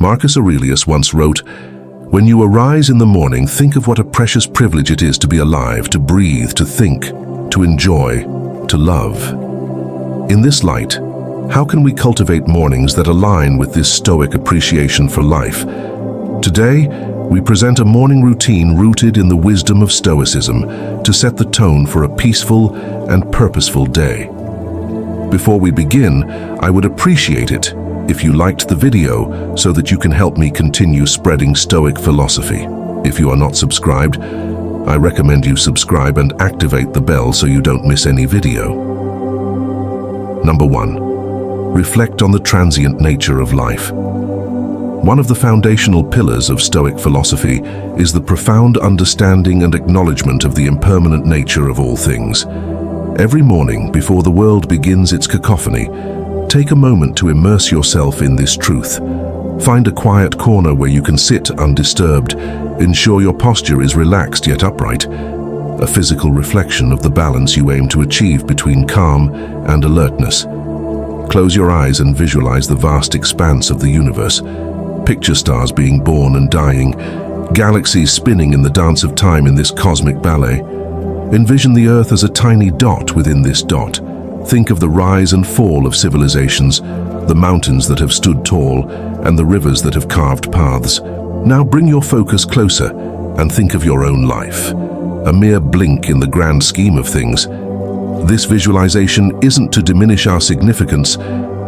Marcus Aurelius once wrote, "When you arise in the morning, think of what a precious privilege it is to be alive, to breathe, to think, to enjoy, to love." In this light, how can we cultivate mornings that align with this Stoic appreciation for life? Today, we present a morning routine rooted in the wisdom of Stoicism to set the tone for a peaceful and purposeful day. Before we begin, I would appreciate it if you liked the video so that you can help me continue spreading Stoic philosophy. If you are not subscribed, I recommend you subscribe and activate the bell so you don't miss any video. Number 1. Reflect on the transient nature of life. One of the foundational pillars of Stoic philosophy is the profound understanding and acknowledgement of the impermanent nature of all things. Every morning, before the world begins its cacophony, take a moment to immerse yourself in this truth. Find a quiet corner where you can sit undisturbed. Ensure your posture is relaxed yet upright, a physical reflection of the balance you aim to achieve between calm and alertness. Close your eyes and visualize the vast expanse of the universe. Picture stars being born and dying, galaxies spinning in the dance of time in this cosmic ballet. Envision the Earth as a tiny dot within this dot. Think of the rise and fall of civilizations, the mountains that have stood tall, and the rivers that have carved paths. Now bring your focus closer and think of your own life, a mere blink in the grand scheme of things. This visualization isn't to diminish our significance,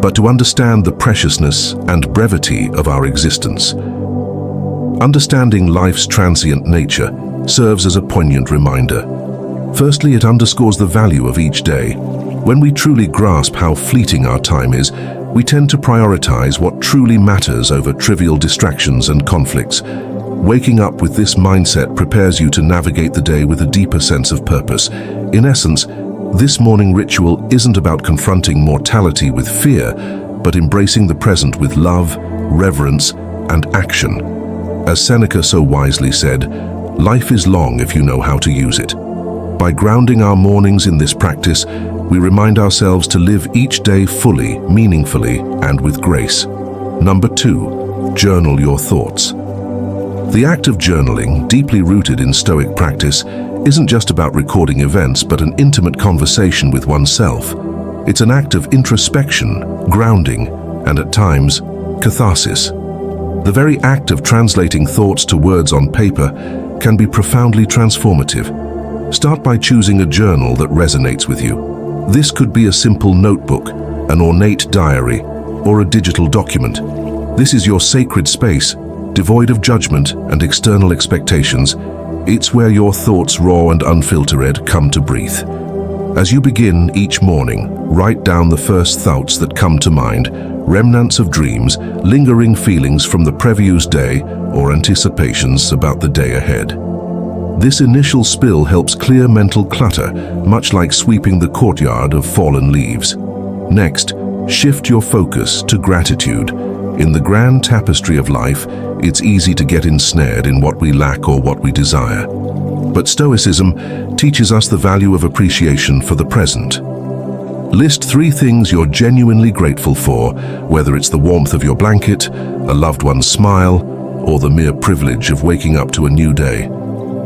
but to understand the preciousness and brevity of our existence. Understanding life's transient nature serves as a poignant reminder. Firstly, it underscores the value of each day. When we truly grasp how fleeting our time is, we tend to prioritize what truly matters over trivial distractions and conflicts. Waking up with this mindset prepares you to navigate the day with a deeper sense of purpose. In essence, this morning ritual isn't about confronting mortality with fear, but embracing the present with love, reverence, and action. As Seneca so wisely said, "Life is long if you know how to use it." By grounding our mornings in this practice, we remind ourselves to live each day fully, meaningfully, and with grace. Number 2, journal your thoughts. The act of journaling, deeply rooted in Stoic practice, isn't just about recording events, but an intimate conversation with oneself. It's an act of introspection, grounding, and at times, catharsis. The very act of translating thoughts to words on paper can be profoundly transformative. Start by choosing a journal that resonates with you. This could be a simple notebook, an ornate diary, or a digital document. This is your sacred space, devoid of judgment and external expectations. It's where your thoughts, raw and unfiltered, come to breathe. As you begin each morning, write down the first thoughts that come to mind, remnants of dreams, lingering feelings from the previous day, or anticipations about the day ahead. This initial spill helps clear mental clutter, much like sweeping the courtyard of fallen leaves. Next, shift your focus to gratitude. In the grand tapestry of life, it's easy to get ensnared in what we lack or what we desire. But Stoicism teaches us the value of appreciation for the present. List 3 things you're genuinely grateful for, whether it's the warmth of your blanket, a loved one's smile, or the mere privilege of waking up to a new day.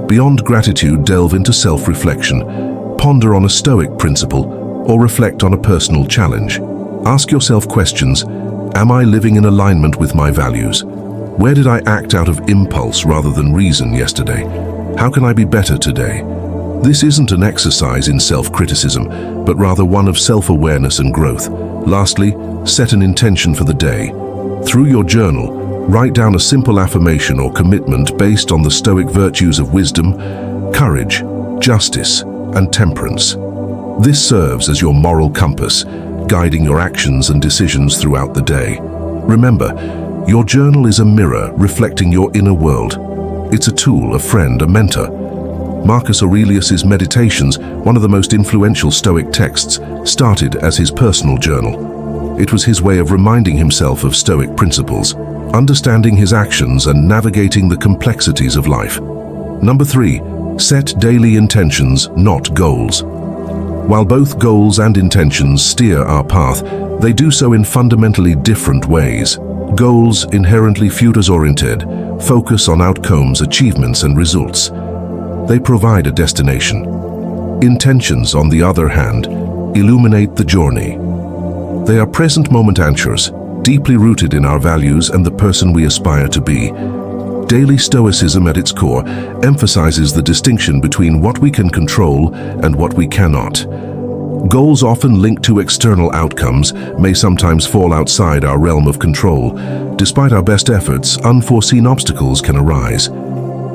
Beyond gratitude, delve into self-reflection. Ponder on a Stoic principle or reflect on a personal challenge. Ask yourself questions. Am I living in alignment with my values? Where did I act out of impulse rather than reason yesterday? How can I be better today? This isn't an exercise in self-criticism, but rather one of self-awareness and growth. Lastly, set an intention for the day. Through your journal, write down a simple affirmation or commitment based on the Stoic virtues of wisdom, courage, justice, and temperance. This serves as your moral compass, guiding your actions and decisions throughout the day. Remember, your journal is a mirror reflecting your inner world. It's a tool, a friend, a mentor. Marcus Aurelius's Meditations, one of the most influential Stoic texts, started as his personal journal. It was his way of reminding himself of Stoic principles, understanding his actions and navigating the complexities of life. Number 3, set daily intentions, not goals. While both goals and intentions steer our path, they do so in fundamentally different ways. Goals, inherently futures-oriented, focus on outcomes, achievements, and results. They provide a destination. Intentions, on the other hand, illuminate the journey. They are present-moment anchors, deeply rooted in our values and the person we aspire to be. Daily Stoicism at its core emphasizes the distinction between what we can control and what we cannot. Goals often linked to external outcomes may sometimes fall outside our realm of control. Despite our best efforts, unforeseen obstacles can arise.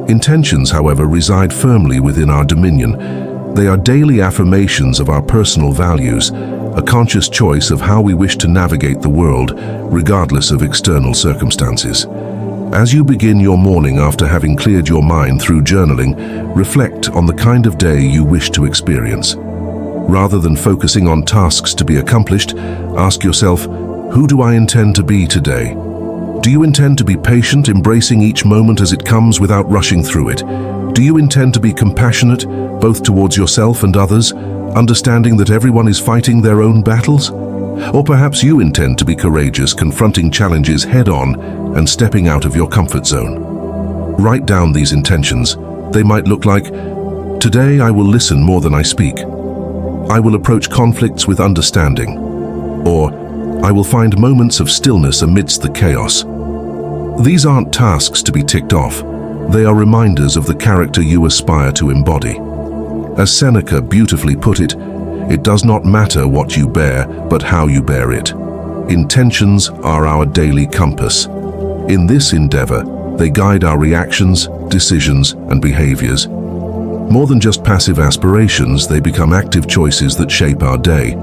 Intentions, however, reside firmly within our dominion. They are daily affirmations of our personal values, a conscious choice of how we wish to navigate the world, regardless of external circumstances. As you begin your morning after having cleared your mind through journaling, reflect on the kind of day you wish to experience. Rather than focusing on tasks to be accomplished, ask yourself, who do I intend to be today? Do you intend to be patient, embracing each moment as it comes without rushing through it? Do you intend to be compassionate, both towards yourself and others, understanding that everyone is fighting their own battles? Or perhaps you intend to be courageous, confronting challenges head-on and stepping out of your comfort zone. Write down these intentions. They might look like, today I will listen more than I speak. I will approach conflicts with understanding. Or, I will find moments of stillness amidst the chaos. These aren't tasks to be ticked off. They are reminders of the character you aspire to embody. As Seneca beautifully put it, it does not matter what you bear, but how you bear it. Intentions are our daily compass. In this endeavor, they guide our reactions, decisions, and behaviors. More than just passive aspirations, they become active choices that shape our day.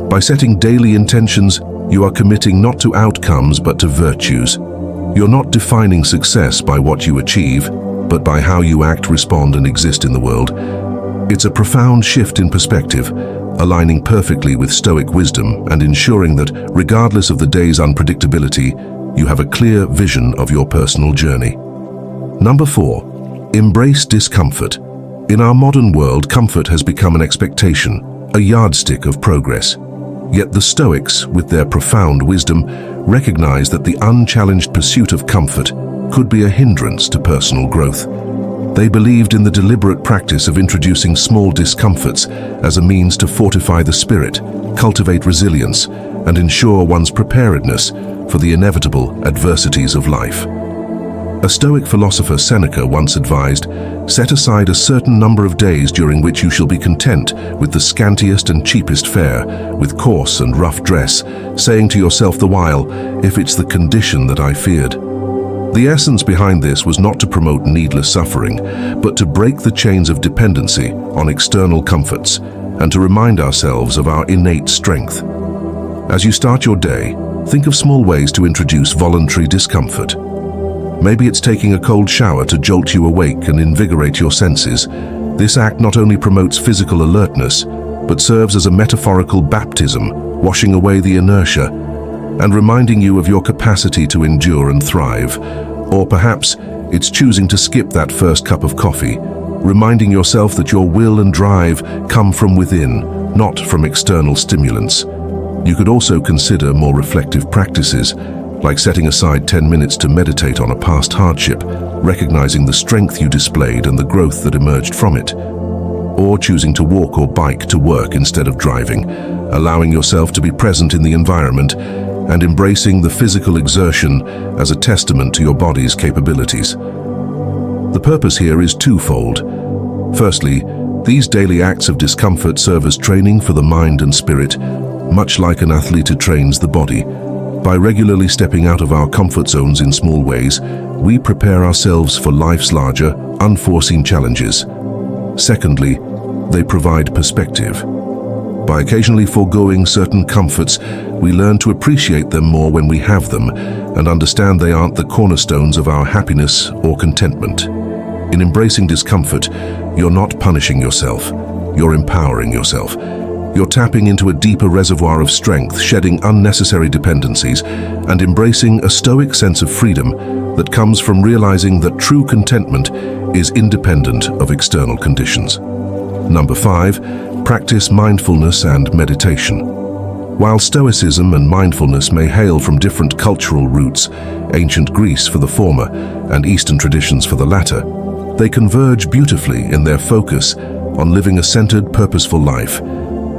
By setting daily intentions, you are committing not to outcomes but to virtues. You're not defining success by what you achieve, but by how you act, respond, and exist in the world. It's a profound shift in perspective, aligning perfectly with Stoic wisdom and ensuring that, regardless of the day's unpredictability, you have a clear vision of your personal journey. Number 4, embrace discomfort. In our modern world, comfort has become an expectation, a yardstick of progress. Yet the Stoics, with their profound wisdom, recognize that the unchallenged pursuit of comfort could be a hindrance to personal growth. They believed in the deliberate practice of introducing small discomforts as a means to fortify the spirit, cultivate resilience, and ensure one's preparedness for the inevitable adversities of life. A Stoic philosopher, Seneca, once advised, set aside a certain number of days during which you shall be content with the scantiest and cheapest fare, with coarse and rough dress, saying to yourself the while, if it's the condition that I feared. The essence behind this was not to promote needless suffering, but to break the chains of dependency on external comforts and to remind ourselves of our innate strength. As you start your day, think of small ways to introduce voluntary discomfort. Maybe it's taking a cold shower to jolt you awake and invigorate your senses. This act not only promotes physical alertness, but serves as a metaphorical baptism, washing away the inertia and reminding you of your capacity to endure and thrive. Or perhaps it's choosing to skip that first cup of coffee, reminding yourself that your will and drive come from within, not from external stimulants. You could also consider more reflective practices, like setting aside 10 minutes to meditate on a past hardship, recognizing the strength you displayed and the growth that emerged from it. Or choosing to walk or bike to work instead of driving, allowing yourself to be present in the environment and embracing the physical exertion as a testament to your body's capabilities. The purpose here is twofold. Firstly, these daily acts of discomfort serve as training for the mind and spirit, much like an athlete who trains the body. By regularly stepping out of our comfort zones in small ways, we prepare ourselves for life's larger, unforeseen challenges. Secondly, they provide perspective. By occasionally foregoing certain comforts, we learn to appreciate them more when we have them and understand they aren't the cornerstones of our happiness or contentment. In embracing discomfort, you're not punishing yourself, you're empowering yourself. You're tapping into a deeper reservoir of strength, shedding unnecessary dependencies, and embracing a Stoic sense of freedom that comes from realizing that true contentment is independent of external conditions. Number 5, practice mindfulness and meditation. While Stoicism and mindfulness may hail from different cultural roots, ancient Greece for the former and Eastern traditions for the latter, they converge beautifully in their focus on living a centered, purposeful life.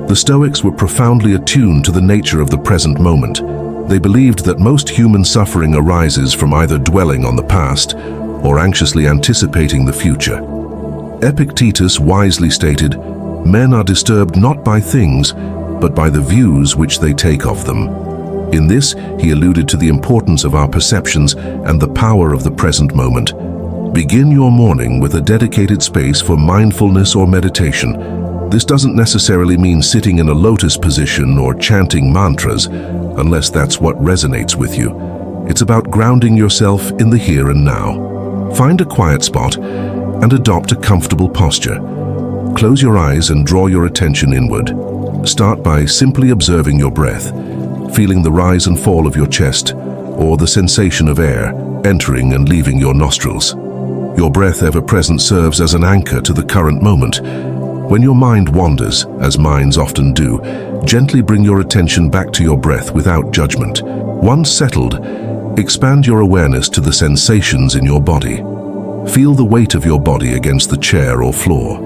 The Stoics were profoundly attuned to the nature of the present moment. They believed that most human suffering arises from either dwelling on the past or anxiously anticipating the future. Epictetus wisely stated, "Men are disturbed not by things, but by the views which they take of them." In this, he alluded to the importance of our perceptions and the power of the present moment. Begin your morning with a dedicated space for mindfulness or meditation. This doesn't necessarily mean sitting in a lotus position or chanting mantras, unless that's what resonates with you. It's about grounding yourself in the here and now. Find a quiet spot and adopt a comfortable posture. Close your eyes and draw your attention inward. Start by simply observing your breath, feeling the rise and fall of your chest, or the sensation of air entering and leaving your nostrils. Your breath, ever present, serves as an anchor to the current moment. When your mind wanders, as minds often do, gently bring your attention back to your breath without judgment. Once settled, expand your awareness to the sensations in your body. Feel the weight of your body against the chair or floor.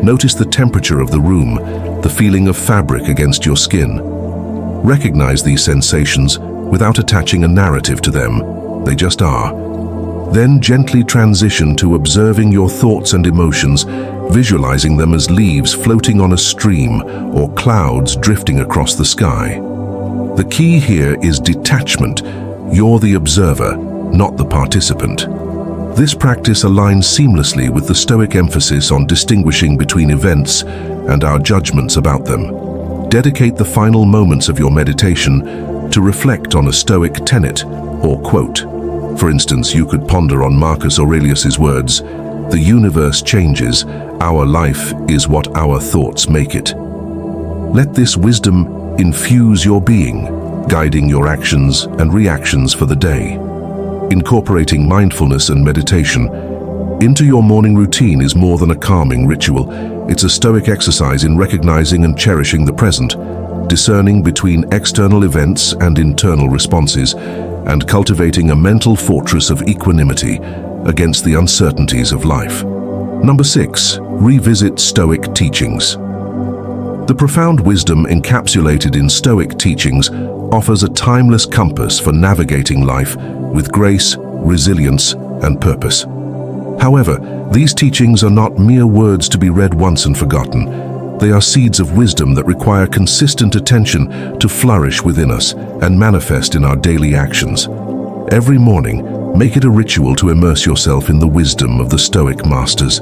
Notice the temperature of the room, the feeling of fabric against your skin. Recognize these sensations without attaching a narrative to them. They just are. Then gently transition to observing your thoughts and emotions, visualizing them as leaves floating on a stream or clouds drifting across the sky. The key here is detachment. You're the observer, not the participant. This practice aligns seamlessly with the Stoic emphasis on distinguishing between events and our judgments about them. Dedicate the final moments of your meditation to reflect on a Stoic tenet or quote. For instance, you could ponder on Marcus Aurelius's words, "The universe changes, our life is what our thoughts make it." Let this wisdom infuse your being, guiding your actions and reactions for the day. Incorporating mindfulness and meditation into your morning routine is more than a calming ritual. It's a Stoic exercise in recognizing and cherishing the present, discerning between external events and internal responses, and cultivating a mental fortress of equanimity against the uncertainties of life. Number 6, revisit Stoic teachings. The profound wisdom encapsulated in Stoic teachings offers a timeless compass for navigating life with grace, resilience, and purpose. However, these teachings are not mere words to be read once and forgotten. They are seeds of wisdom that require consistent attention to flourish within us and manifest in our daily actions. Every morning, make it a ritual to immerse yourself in the wisdom of the Stoic masters.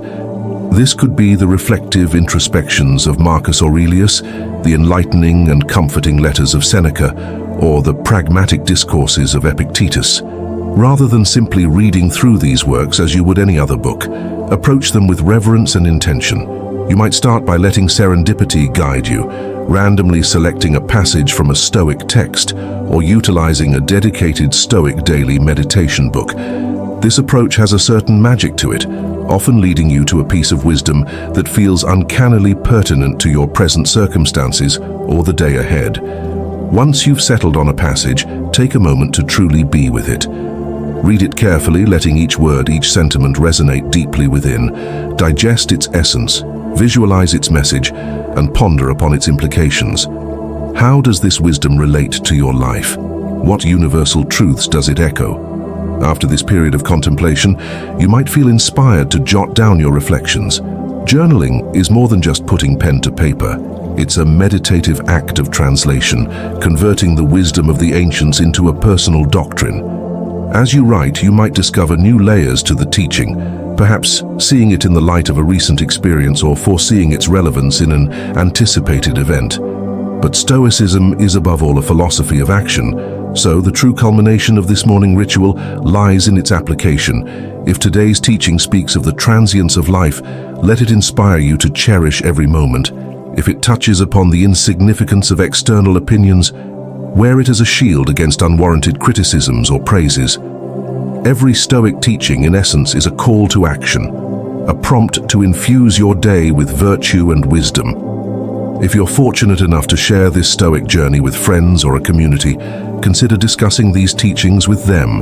This could be the reflective introspections of Marcus Aurelius, the enlightening and comforting letters of Seneca, or the pragmatic discourses of Epictetus. Rather than simply reading through these works as you would any other book, approach them with reverence and intention. You might start by letting serendipity guide you, randomly selecting a passage from a Stoic text or utilizing a dedicated Stoic daily meditation book. This approach has a certain magic to it, often leading you to a piece of wisdom that feels uncannily pertinent to your present circumstances or the day ahead. Once you've settled on a passage, take a moment to truly be with it. Read it carefully, letting each word, each sentiment resonate deeply within. Digest its essence, visualize its message, and ponder upon its implications. How does this wisdom relate to your life? What universal truths does it echo? After this period of contemplation, you might feel inspired to jot down your reflections. Journaling is more than just putting pen to paper. It's a meditative act of translation, converting the wisdom of the ancients into a personal doctrine. As you write, you might discover new layers to the teaching, perhaps seeing it in the light of a recent experience or foreseeing its relevance in an anticipated event. But Stoicism is above all a philosophy of action, so the true culmination of this morning ritual lies in its application. If today's teaching speaks of the transience of life, let it inspire you to cherish every moment. If it touches upon the insignificance of external opinions, wear it as a shield against unwarranted criticisms or praises. Every Stoic teaching, in essence, is a call to action, a prompt to infuse your day with virtue and wisdom. If you're fortunate enough to share this Stoic journey with friends or a community, consider discussing these teachings with them.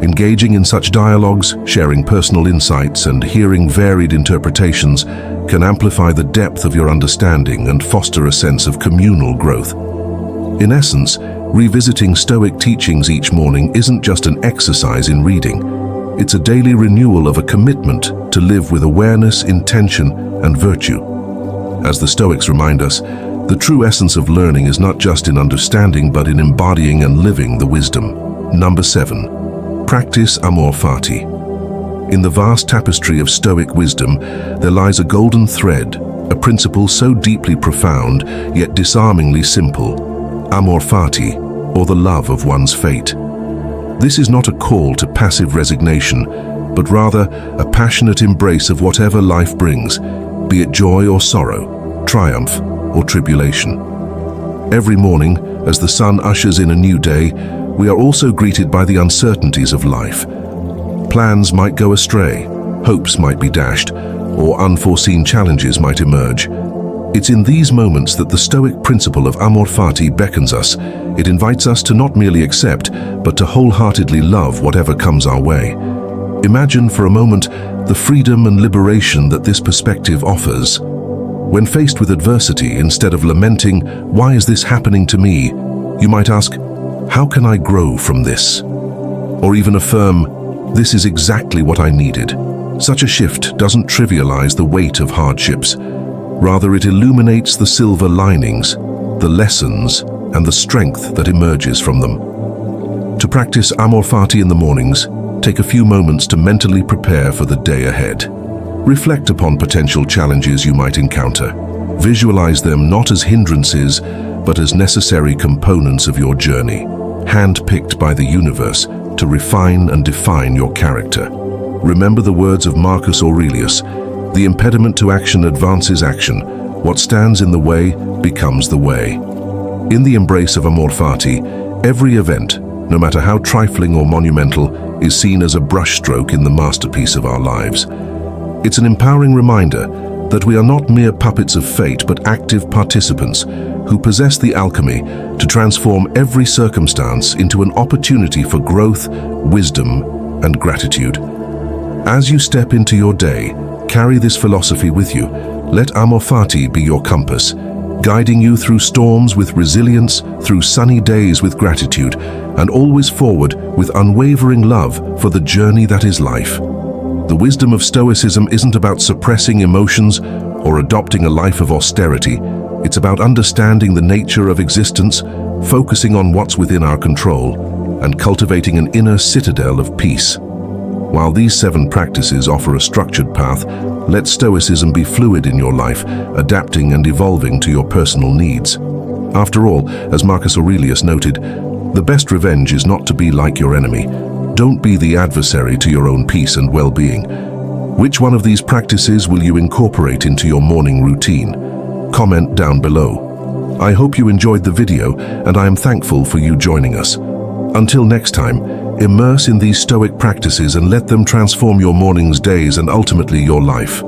Engaging in such dialogues, sharing personal insights, and hearing varied interpretations can amplify the depth of your understanding and foster a sense of communal growth. In essence, revisiting Stoic teachings each morning isn't just an exercise in reading. It's a daily renewal of a commitment to live with awareness, intention, and virtue. As the Stoics remind us, the true essence of learning is not just in understanding but in embodying and living the wisdom. Number 7. Practice amor fati. In the vast tapestry of Stoic wisdom, there lies a golden thread, a principle so deeply profound yet disarmingly simple: amor fati, or the love of one's fate. This is not a call to passive resignation, but rather a passionate embrace of whatever life brings, be it joy or sorrow, triumph or tribulation. Every morning, as the sun ushers in a new day, we are also greeted by the uncertainties of life. Plans might go astray, hopes might be dashed, or unforeseen challenges might emerge. It's in these moments that the Stoic principle of amor fati beckons us. It invites us to not merely accept, but to wholeheartedly love whatever comes our way. Imagine for a moment the freedom and liberation that this perspective offers. When faced with adversity, instead of lamenting, "Why is this happening to me?" you might ask, "How can I grow from this?" Or even affirm, "This is exactly what I needed." Such a shift doesn't trivialize the weight of hardships. Rather, it illuminates the silver linings, the lessons, and the strength that emerges from them. To practice amor fati in the mornings, take a few moments to mentally prepare for the day ahead. Reflect upon potential challenges you might encounter. Visualize them not as hindrances, but as necessary components of your journey, hand-picked by the universe to refine and define your character. Remember the words of Marcus Aurelius: "The impediment to action advances action. What stands in the way becomes the way." In the embrace of amor fati, every event, no matter how trifling or monumental, is seen as a brushstroke in the masterpiece of our lives. It's an empowering reminder that we are not mere puppets of fate, but active participants who possess the alchemy to transform every circumstance into an opportunity for growth, wisdom, and gratitude. As you step into your day, carry this philosophy with you. Let amor fati be your compass, guiding you through storms with resilience, through sunny days with gratitude, and always forward with unwavering love for the journey that is life. The wisdom of Stoicism isn't about suppressing emotions or adopting a life of austerity. It's about understanding the nature of existence, focusing on what's within our control, and cultivating an inner citadel of peace. While these 7 practices offer a structured path, let Stoicism be fluid in your life, adapting and evolving to your personal needs. After all, as Marcus Aurelius noted, the best revenge is not to be like your enemy. Don't be the adversary to your own peace and well-being. Which one of these practices will you incorporate into your morning routine? Comment down below. I hope you enjoyed the video, and I am thankful for you joining us. Until next time, immerse in these Stoic practices and let them transform your mornings, days, and ultimately your life.